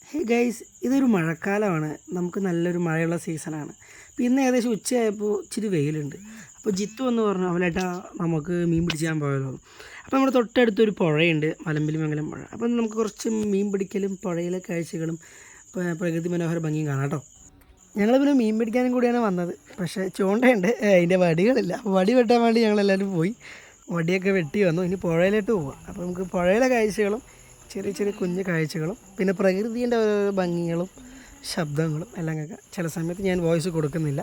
Hey guys, ഇതൊരു മഴക്കാലമാണ്. നമുക്ക് നല്ലൊരു മഴയുള്ള സീസണാണ്. അപ്പോൾ ഇന്ന് ഏകദേശം ഉച്ചയായപ്പോൾ ഇച്ചിരി വെയിലുണ്ട്. അപ്പോൾ ജിത്തു എന്ന് പറഞ്ഞു, അവലേട്ടാ നമുക്ക് മീൻ പിടിച്ചാൻ പോയാലോ. അപ്പോൾ നമ്മുടെ തൊട്ടടുത്തൊരു പുഴയുണ്ട്, മലമ്പലിമംഗലം പുഴ. അപ്പം നമുക്ക് കുറച്ച് മീൻ പിടിക്കലും പുഴയിലെ കാഴ്ചകളും പ്രകൃതി മനോഹര ഭംഗിയും കാണാം കേട്ടോ. ഞങ്ങൾ പിന്നെ മീൻ പിടിക്കാനും കൂടിയാണ് വന്നത്. പക്ഷേ ചൂണ്ടയുണ്ട്, അതിൻ്റെ വടികളില്ല. അപ്പോൾ വടി വെട്ടാൻ വേണ്ടി ഞങ്ങളെല്ലാവരും പോയി വടിയൊക്കെ വെട്ടി വന്നു. ഇനി പുഴയിലോട്ട് പോവാം. അപ്പോൾ നമുക്ക് പുഴയിലെ കാഴ്ചകളും ചെറിയ ചെറിയ കുഞ്ഞു കാഴ്ചകളും പിന്നെ പ്രകൃതിൻ്റെ ഓരോ ഭംഗികളും ശബ്ദങ്ങളും എല്ലാം കേൾക്കാം. ചില സമയത്ത് ഞാൻ വോയിസ് കൊടുക്കുന്നില്ല.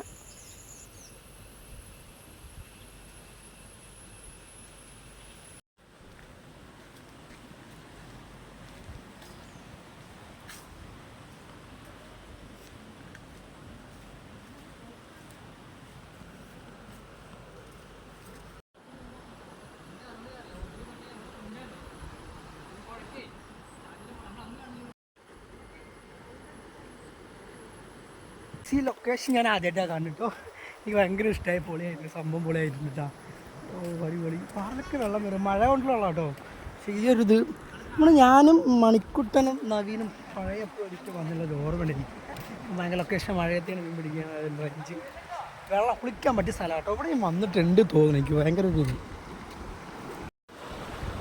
ഈ ലൊക്കേഷൻ ഞാൻ ആദ്യമായിട്ടാണ് കാണുന്നുട്ടോ. എനിക്ക് ഭയങ്കര ഇഷ്ടമായി, പൊളിയായിരുന്നു, സംഭവം പൊളിയായിരുന്നു കേട്ടോ. പൊളി പാലൊക്കെ വെള്ളം വരും, മഴ കൊണ്ടുള്ള വെള്ളം കേട്ടോ. പക്ഷേ ഈ ഒരു ഇത് ഞാനും മണിക്കുട്ടനും നവീനും പഴയ ഒരിക്കൽ വന്നുള്ളത് ഓർമ്മ എനിക്ക്. ഭയങ്കര ലൊക്കേഷൻ മഴയത്താണ് മീൻ പിടിക്കാൻ റഞ്ച് വെള്ളം കുളിക്കാൻ പറ്റിയ സ്ഥലം കേട്ടോ. ഇവിടെ ഞാൻ വന്നിട്ടുണ്ട് തോന്നുന്നു, എനിക്ക് ഭയങ്കര ഒരു ഇത്.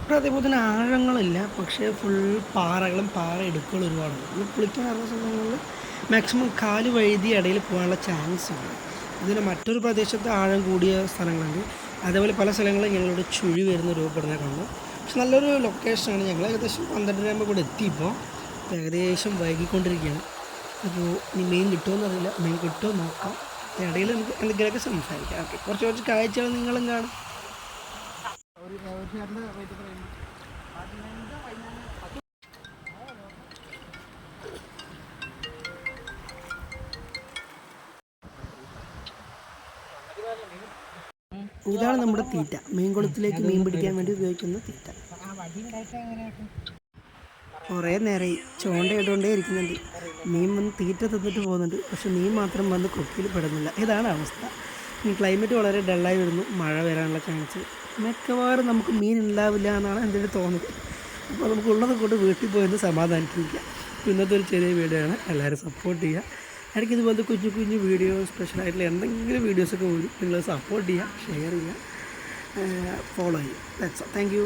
ഇവിടെ അതേപോലെ തന്നെ ആഴങ്ങളില്ല, പക്ഷേ ഫുൾ പാറകളും പാറ ഇടുക്കുകളും ഒരുപാടുണ്ട്. നമ്മൾ കുളിക്കാൻ ഇറങ്ങുന്ന സമയങ്ങളിൽ മാക്സിമം കാല് വഴുതി ഇടയിൽ പോകാനുള്ള ചാൻസ് ഉണ്ട്. ഇതിന് മറ്റൊരു പ്രദേശത്ത് ആഴം കൂടിയ സ്ഥലങ്ങളുണ്ട്. അതേപോലെ പല സ്ഥലങ്ങളും ഞങ്ങളുടെ ചുഴി വരുന്ന രൂപപ്പെടുന്ന കാണുന്നു. പക്ഷെ നല്ലൊരു ലൊക്കേഷനാണ്. ഞങ്ങൾ ഏകദേശം 12 ഇവിടെ എത്തിയപ്പോൾ ഏകദേശം വൈകിക്കൊണ്ടിരിക്കുകയാണ്. അപ്പോൾ ഇനി മീൻ കിട്ടുമെന്നറിയില്ല, മീൻ കിട്ടുമോ നോക്കാം. ഇടയിൽ നമുക്ക് എന്തെങ്കിലുമൊക്കെ സംസാരിക്കാം. ഓക്കെ, കുറച്ച് കാഴ്ചകൾ നിങ്ങളും കാണും. ഇതാണ് നമ്മുടെ തീറ്റ, മീൻകുളത്തിലേക്ക് മീൻ പിടിക്കാൻ വേണ്ടി ഉപയോഗിക്കുന്ന തീറ്റ. കുറേ നേരമായി ചൂണ്ടയിടുകൊണ്ടേ ഇരിക്കുന്നുണ്ട്. മീൻ വന്ന് തീറ്റ തിന്നിട്ട് പോകുന്നുണ്ട്, പക്ഷെ മീൻ മാത്രം വന്ന് കൊക്കിയിൽ പെടുന്നില്ല. ഇതാണ് അവസ്ഥ. ഈ ക്ലൈമറ്റ് വളരെ ഡള്ളായി വരുന്നു, മഴ വരാനുള്ള ചാൻസ് മിക്കവാറും നമുക്ക് മീൻ ഉണ്ടാവില്ല എന്നാണ് എൻ്റെ ഒരു തോന്നുന്നത്. അപ്പോൾ നമുക്ക് ഉള്ളത് കൊണ്ട് വീട്ടിൽ പോയെന്ന് സമാധാനിപ്പിക്കുക. ഇന്നത്തെ ഒരു ചെറിയ വീഡിയോ ആണ്, എല്ലാവരും സപ്പോർട്ട് ചെയ്യുക. എനിക്ക് ഇതുപോലത്തെ കുഞ്ഞു കുഞ്ഞു വീഡിയോ സ്പെഷ്യലായിട്ടുള്ള എന്തെങ്കിലും വീഡിയോസൊക്കെ വരും, നിങ്ങൾ സപ്പോർട്ട് ചെയ്യുക, ഷെയർ ചെയ്യുക, ഫോളോ ചെയ്യുക. Thank you.